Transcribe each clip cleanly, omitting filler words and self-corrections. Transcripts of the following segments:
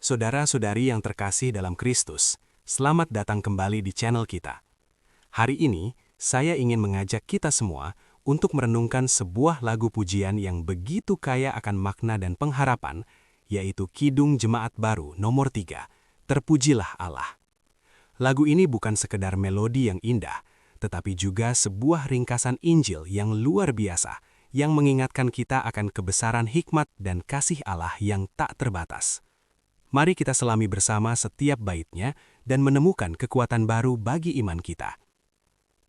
Saudara-saudari yang terkasih dalam Kristus, selamat datang kembali di channel kita. Hari ini, saya ingin mengajak kita semua untuk merenungkan sebuah lagu pujian yang begitu kaya akan makna dan pengharapan, yaitu Kidung Jemaat Baru nomor 3, Terpujilah Allah. Lagu ini bukan sekedar melodi yang indah, tetapi juga sebuah ringkasan Injil yang luar biasa, yang mengingatkan kita akan kebesaran hikmat dan kasih Allah yang tak terbatas. Mari kita selami bersama setiap baitnya dan menemukan kekuatan baru bagi iman kita.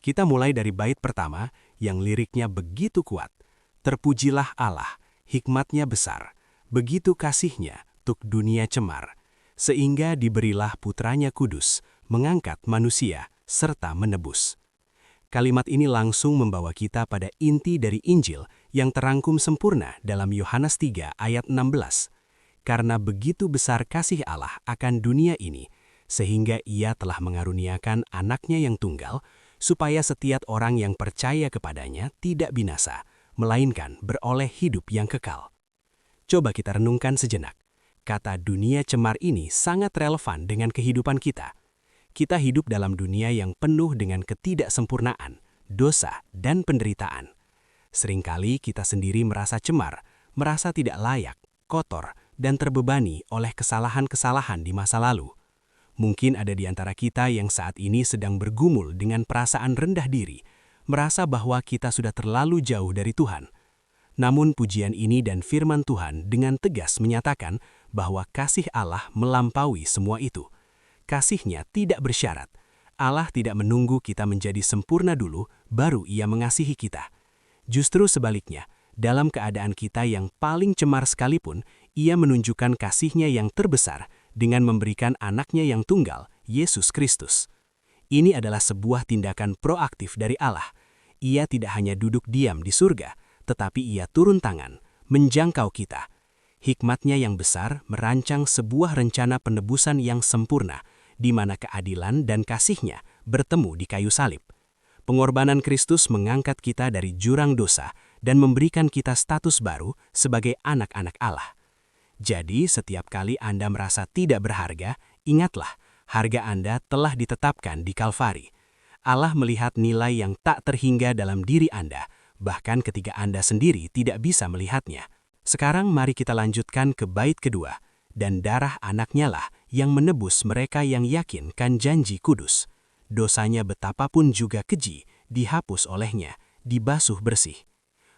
Kita mulai dari bait pertama yang liriknya begitu kuat. Terpujilah Allah, hikmatnya besar, begitu kasihnya tuk dunia cemar, sehingga diberilah putranya kudus, mengangkat manusia, serta menebus. Kalimat ini langsung membawa kita pada inti dari Injil yang terangkum sempurna dalam Yohanes 3 ayat 16. Karena begitu besar kasih Allah akan dunia ini, sehingga Ia telah mengaruniakan anaknya yang tunggal, supaya setiap orang yang percaya kepadanya tidak binasa, melainkan beroleh hidup yang kekal. Coba kita renungkan sejenak. Kata dunia cemar ini sangat relevan dengan kehidupan kita. Kita hidup dalam dunia yang penuh dengan ketidaksempurnaan, dosa, dan penderitaan. Seringkali kita sendiri merasa cemar, merasa tidak layak, kotor, dan terbebani oleh kesalahan-kesalahan di masa lalu. Mungkin ada di antara kita yang saat ini sedang bergumul dengan perasaan rendah diri, merasa bahwa kita sudah terlalu jauh dari Tuhan. Namun pujian ini dan firman Tuhan dengan tegas menyatakan bahwa kasih Allah melampaui semua itu. Kasih-Nya tidak bersyarat. Allah tidak menunggu kita menjadi sempurna dulu, baru Ia mengasihi kita. Justru sebaliknya, dalam keadaan kita yang paling cemar sekalipun, Ia menunjukkan kasih-Nya yang terbesar dengan memberikan anaknya yang tunggal, Yesus Kristus. Ini adalah sebuah tindakan proaktif dari Allah. Ia tidak hanya duduk diam di surga, tetapi Ia turun tangan, menjangkau kita. Hikmat-Nya yang besar merancang sebuah rencana penebusan yang sempurna, di mana keadilan dan kasih-Nya bertemu di kayu salib. Pengorbanan Kristus mengangkat kita dari jurang dosa dan memberikan kita status baru sebagai anak-anak Allah. Jadi, setiap kali Anda merasa tidak berharga, ingatlah, harga Anda telah ditetapkan di Kalvari. Allah melihat nilai yang tak terhingga dalam diri Anda, bahkan ketika Anda sendiri tidak bisa melihatnya. Sekarang mari kita lanjutkan ke bait kedua, dan darah anaknya lah yang menebus mereka yang yakin kan janji kudus. Dosanya betapapun juga keji, dihapus olehnya, dibasuh bersih.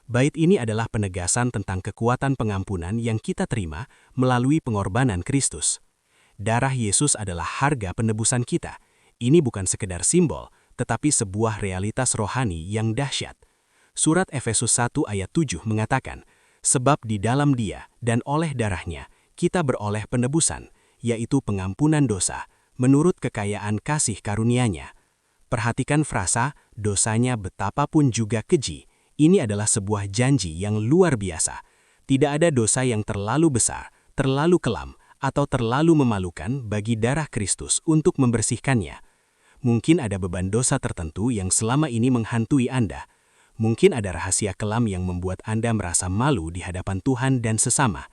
Bait ini adalah penegasan tentang kekuatan pengampunan yang kita terima melalui pengorbanan Kristus. Darah Yesus adalah harga penebusan kita. Ini bukan sekedar simbol, tetapi sebuah realitas rohani yang dahsyat. Surat Efesus 1 ayat 7 mengatakan, sebab di dalam Dia dan oleh darah-Nya kita beroleh penebusan, yaitu pengampunan dosa, menurut kekayaan kasih karunia-Nya. Perhatikan frasa, dosanya betapapun juga keji. Ini adalah sebuah janji yang luar biasa. Tidak ada dosa yang terlalu besar, terlalu kelam, atau terlalu memalukan bagi darah Kristus untuk membersihkannya. Mungkin ada beban dosa tertentu yang selama ini menghantui Anda. Mungkin ada rahasia kelam yang membuat Anda merasa malu di hadapan Tuhan dan sesama.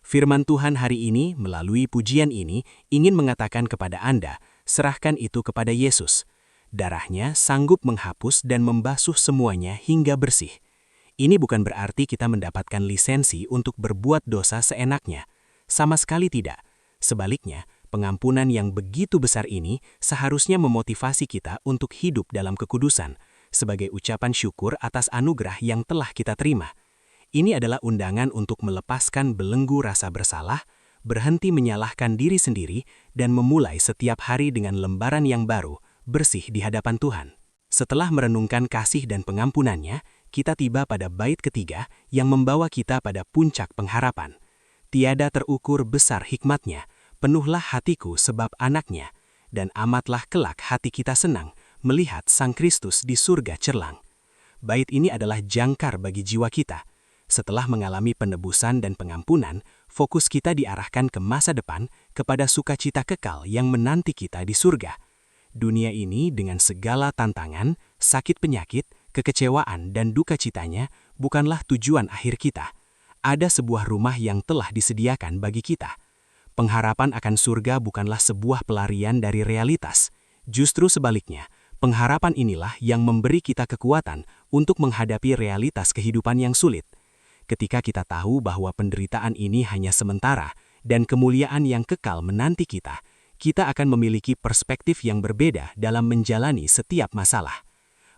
Firman Tuhan hari ini melalui pujian ini ingin mengatakan kepada Anda, serahkan itu kepada Yesus. Darah-Nya sanggup menghapus dan membasuh semuanya hingga bersih. Ini bukan berarti kita mendapatkan lisensi untuk berbuat dosa seenaknya. Sama sekali tidak. Sebaliknya, pengampunan yang begitu besar ini seharusnya memotivasi kita untuk hidup dalam kekudusan, sebagai ucapan syukur atas anugerah yang telah kita terima. Ini adalah undangan untuk melepaskan belenggu rasa bersalah, berhenti menyalahkan diri sendiri, dan memulai setiap hari dengan lembaran yang baru, bersih di hadapan Tuhan. Setelah merenungkan kasih dan pengampunannya, kita tiba pada bait ketiga yang membawa kita pada puncak pengharapan. Tiada terukur besar hikmat-Nya, penuhlah hatiku sebab anaknya, dan amatlah kelak hati kita senang melihat Sang Kristus di surga cerlang. Bait ini adalah jangkar bagi jiwa kita. Setelah mengalami penebusan dan pengampunan, fokus kita diarahkan ke masa depan kepada sukacita kekal yang menanti kita di surga. Dunia ini dengan segala tantangan, sakit penyakit, kekecewaan dan duka citanya bukanlah tujuan akhir kita. Ada sebuah rumah yang telah disediakan bagi kita. pengharapan akan surga bukanlah sebuah pelarian dari realitas. Justru sebaliknya, pengharapan inilah yang memberi kita kekuatan untuk menghadapi realitas kehidupan yang sulit. Ketika kita tahu bahwa penderitaan ini hanya sementara dan kemuliaan yang kekal menanti kita, kita akan memiliki perspektif yang berbeda dalam menjalani setiap masalah.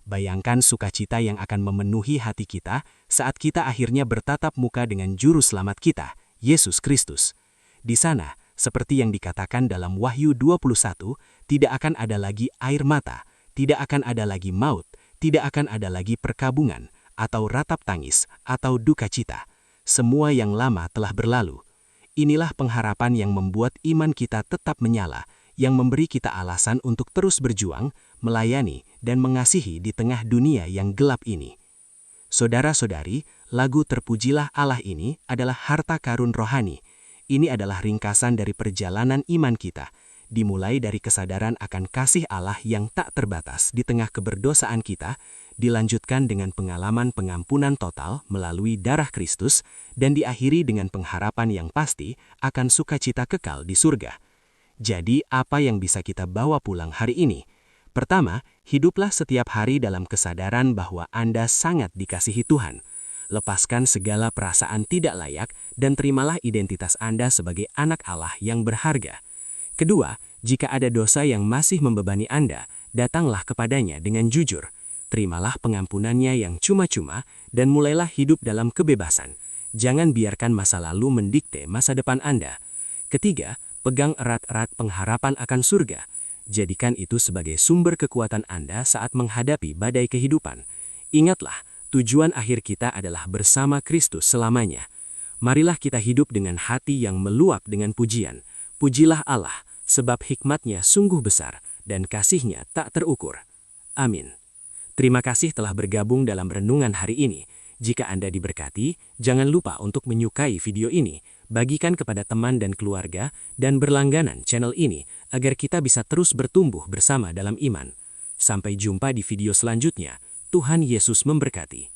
Bayangkan sukacita yang akan memenuhi hati kita saat kita akhirnya bertatap muka dengan Juru Selamat kita, Yesus Kristus. Di sana, seperti yang dikatakan dalam Wahyu 21, tidak akan ada lagi air mata, tidak akan ada lagi maut, tidak akan ada lagi perkabungan, atau ratap tangis, atau duka cita. Semua yang lama telah berlalu. Inilah pengharapan yang membuat iman kita tetap menyala, yang memberi kita alasan untuk terus berjuang, melayani, dan mengasihi di tengah dunia yang gelap ini. Saudara-saudari, lagu Terpujilah Allah ini adalah harta karun rohani. Ini adalah ringkasan dari perjalanan iman kita, dimulai dari kesadaran akan kasih Allah yang tak terbatas di tengah keberdosaan kita, dilanjutkan dengan pengalaman pengampunan total melalui darah Kristus, dan diakhiri dengan pengharapan yang pasti akan sukacita kekal di surga. Jadi, apa yang bisa kita bawa pulang hari ini? Pertama, hiduplah setiap hari dalam kesadaran bahwa Anda sangat dikasihi Tuhan. Lepaskan segala perasaan tidak layak dan terimalah identitas Anda sebagai anak Allah yang berharga. Kedua, jika ada dosa yang masih membebani Anda, datanglah kepadanya dengan jujur. Terimalah pengampunannya yang cuma-cuma dan mulailah hidup dalam kebebasan. Jangan biarkan masa lalu mendikte masa depan Anda. Ketiga, pegang erat-erat pengharapan akan surga. Jadikan itu sebagai sumber kekuatan Anda saat menghadapi badai kehidupan. Ingatlah, tujuan akhir kita adalah bersama Kristus selamanya. Marilah kita hidup dengan hati yang meluap dengan pujian. Pujilah Allah, sebab hikmat-Nya sungguh besar dan kasih-Nya tak terukur. Amin. Terima kasih telah bergabung dalam renungan hari ini. Jika Anda diberkati, jangan lupa untuk menyukai video ini, bagikan kepada teman dan keluarga, dan berlangganan channel ini agar kita bisa terus bertumbuh bersama dalam iman. Sampai jumpa di video selanjutnya. Tuhan Yesus memberkati.